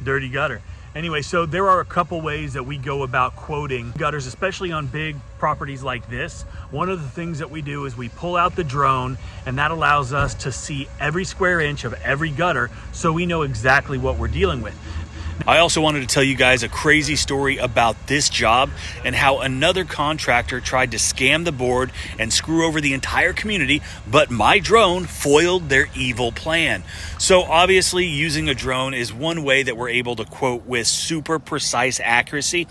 dirty gutter. Anyway, so there are a couple ways that we go about quoting gutters, especially on big properties like this. One of the things that we do is we pull out the drone, and that allows us to see every square inch of every gutter, so we know exactly what we're dealing with. I also wanted to tell you guys a crazy story about this job and how another contractor tried to scam the board and screw over the entire community, but my drone foiled their evil plan. So obviously using a drone is one way that we're able to quote with super precise accuracy.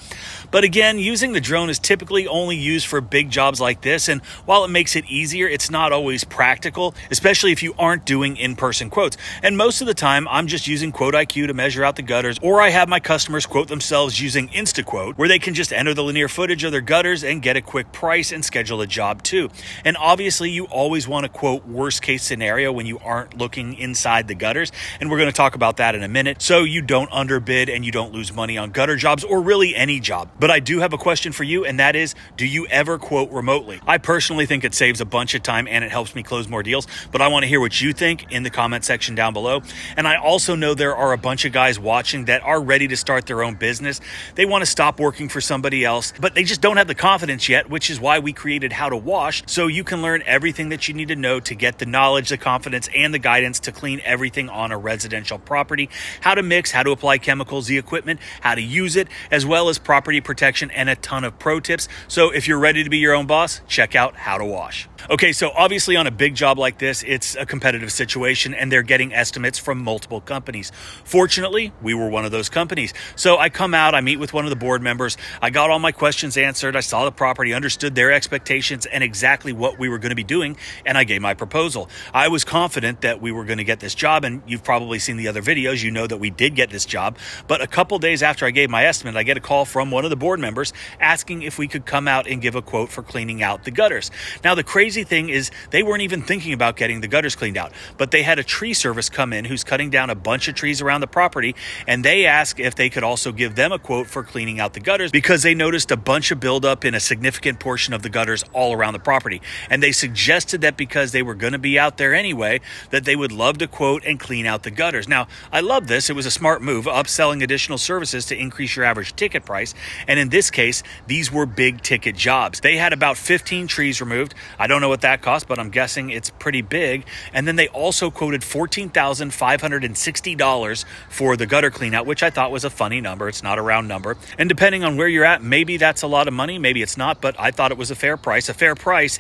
But again, using the drone is typically only used for big jobs like this, and while it makes it easier, it's not always practical, especially if you aren't doing in-person quotes. And most of the time, I'm just using Quote IQ to measure out the gutters, or I have my customers quote themselves using InstaQuote, where they can just enter the linear footage of their gutters and get a quick price and schedule a job too. And obviously, you always want to quote worst case scenario when you aren't looking inside the gutters, and we're going to talk about that in a minute, so you don't underbid and you don't lose money on gutter jobs or really any job. But I do have a question for you, and that is, do you ever quote remotely? I personally think it saves a bunch of time and it helps me close more deals, but I want to hear what you think in the comment section down below. And I also know there are a bunch of guys watching that are ready to start their own business. They want to stop working for somebody else, but they just don't have the confidence yet, which is why we created How to Wash, so you can learn everything that you need to know to get the knowledge, the confidence, and the guidance to clean everything on a residential property, how to mix, how to apply chemicals, the equipment, how to use it, as well as property protection and a ton of pro tips. So if you're ready to be your own boss, check out How to Wash. Okay, so obviously on a big job like this, it's a competitive situation and they're getting estimates from multiple companies. Fortunately, we were one of those companies. So I come out, I meet with one of the board members, I got all my questions answered, I saw the property, understood their expectations and exactly what we were going to be doing, and I gave my proposal. I was confident that we were going to get this job, and you've probably seen the other videos, you know that we did get this job. But a couple days after I gave my estimate, I get a call from one of the board members asking if we could come out and give a quote for cleaning out the gutters. Now, the crazy thing is they weren't even thinking about getting the gutters cleaned out, but they had a tree service come in who's cutting down a bunch of trees around the property, and they asked if they could also give them a quote for cleaning out the gutters because they noticed a bunch of buildup in a significant portion of the gutters all around the property. And they suggested that because they were going to be out there anyway, that they would love to quote and clean out the gutters. Now, I love this. It was a smart move, upselling additional services to increase your average ticket price. And in this case, these were big ticket jobs. They had about 15 trees removed. I don't know what that cost, but I'm guessing it's pretty big. And then they also quoted $14,560 for the gutter clean out, which I thought was a funny number. It's not a round number. And depending on where you're at, maybe that's a lot of money, maybe it's not, but I thought it was a fair price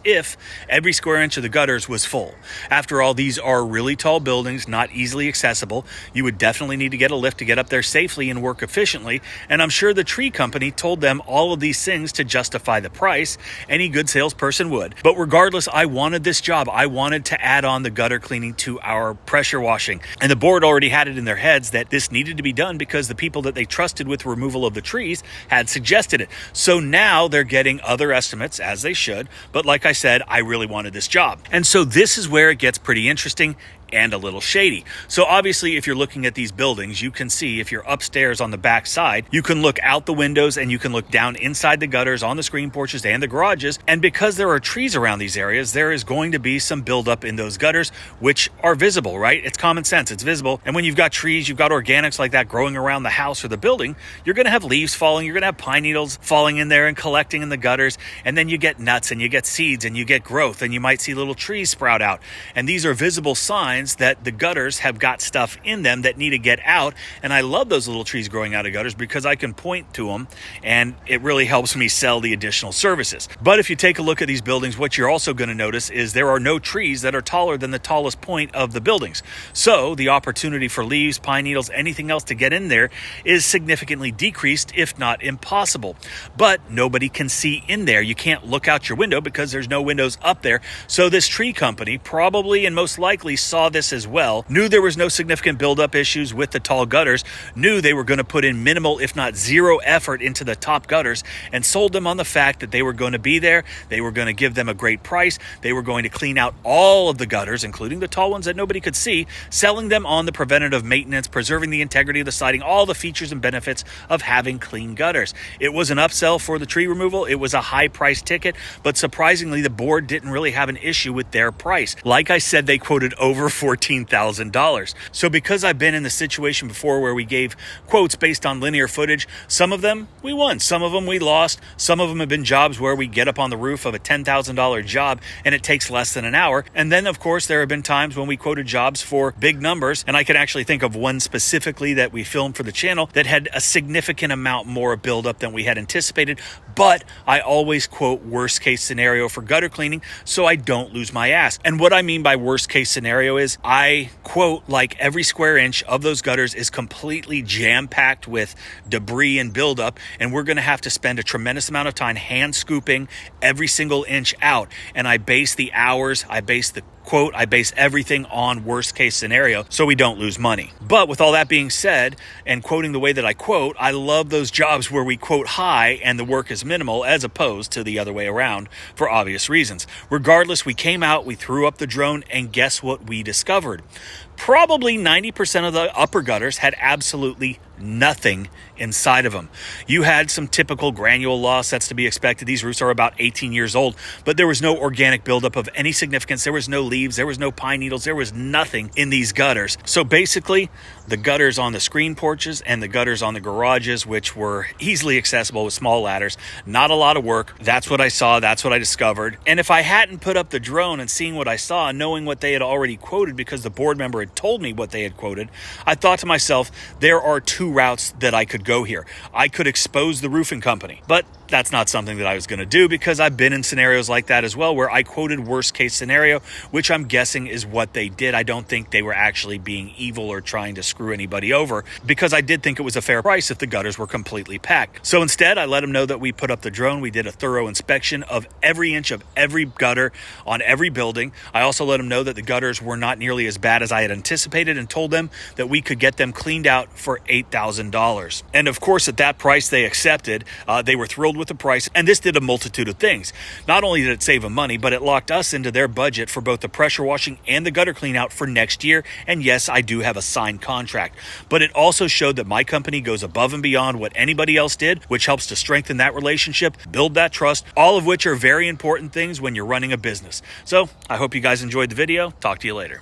if every square inch of the gutters was full. After all, these are really tall buildings, not easily accessible. You would definitely need to get a lift to get up there safely and work efficiently. And I'm sure the tree company told them all of these things to justify the price. Any good salesperson would. But regardless, I wanted this job. I wanted to add on the gutter cleaning to our pressure washing. And the board already had it in their heads that this needed to be done because the people that they trusted with removal of the trees had suggested it. So now they're getting other estimates, as they should. But like I said, I really wanted this job. And so this is where it gets pretty interesting and a little shady. So obviously, if you're looking at these buildings, you can see if you're upstairs on the back side, you can look out the windows and you can look down inside the gutters, on the screen porches and the garages. And because there are trees around these areas, there is going to be some buildup in those gutters, which are visible, right? It's common sense, it's visible. And when you've got trees, you've got organics like that growing around the house or the building, you're going to have leaves falling, you're going to have pine needles falling in there and collecting in the gutters. And then you get nuts and you get seeds and you get growth and you might see little trees sprout out. And these are visible signs that the gutters have got stuff in them that need to get out. And I love those little trees growing out of gutters because I can point to them and it really helps me sell the additional services. But if you take a look at these buildings, what you're also going to notice is there are no trees that are taller than the tallest point of the buildings. So the opportunity for leaves, pine needles, anything else to get in there is significantly decreased, if not impossible. But nobody can see in there. You can't look out your window because there's no windows up there. So this tree company probably and most likely saw this as well, knew there was no significant buildup issues with the tall gutters, knew they were going to put in minimal, if not zero effort into the top gutters, and sold them on the fact that they were going to be there, they were going to give them a great price, they were going to clean out all of the gutters, including the tall ones that nobody could see, selling them on the preventative maintenance, preserving the integrity of the siding, all the features and benefits of having clean gutters. It was an upsell for the tree removal. It was a high price ticket, but surprisingly, the board didn't really have an issue with their price. Like I said, they quoted over $14,000. So because I've been in the situation before where we gave quotes based on linear footage, some of them we won, some of them we lost, some of them have been jobs where we get up on the roof of a $10,000 job and it takes less than an hour. And then of course there have been times when we quoted jobs for big numbers, and I can actually think of one specifically that we filmed for the channel that had a significant amount more buildup than we had anticipated. But I always quote worst case scenario for gutter cleaning so I don't lose my ass. And what I mean by worst case scenario is I quote like every square inch of those gutters is completely jam-packed with debris and buildup, and we're going to have to spend a tremendous amount of time hand scooping every single inch out. And I base the hours, I base the quote, I base everything on worst case scenario so we don't lose money. But with all that being said, and quoting the way that I quote, I love those jobs where we quote high and the work is minimal as opposed to the other way around for obvious reasons. Regardless, we came out, we threw up the drone, and guess what we discovered? Probably 90% of the upper gutters had absolutely nothing inside of them. You had some typical granule loss, that's to be expected. These roofs are about 18 years old, but there was no organic buildup of any significance. There was no leaves, there was no pine needles, there was nothing in these gutters. So basically, the gutters on the screen porches and the gutters on the garages, which were easily accessible with small ladders, not a lot of work. That's what I saw, that's what I discovered. And if I hadn't put up the drone and seeing what I saw, knowing what they had already quoted because the board member had told me what they had quoted, I thought to myself, there are two routes that I could go here. I could expose the roofing company, but that's not something that I was going to do because I've been in scenarios like that as well where I quoted worst case scenario, which I'm guessing is what they did. I don't think they were actually being evil or trying to screw anybody over because I did think it was a fair price if the gutters were completely packed. So instead, I let them know that we put up the drone. We did a thorough inspection of every inch of every gutter on every building. I also let them know that the gutters were not nearly as bad as I had anticipated and told them that we could get them cleaned out for $8,000. And of course, at that price they accepted. They were thrilled with the price, and this did a multitude of things. Not only did it save them money, but it locked us into their budget for both the pressure washing and the gutter clean out for next year. And yes, I do have a signed contract, but it also showed that my company goes above and beyond what anybody else did, which helps to strengthen that relationship, build that trust, all of which are very important things when you're running a business. So I hope you guys enjoyed the video. Talk to you later.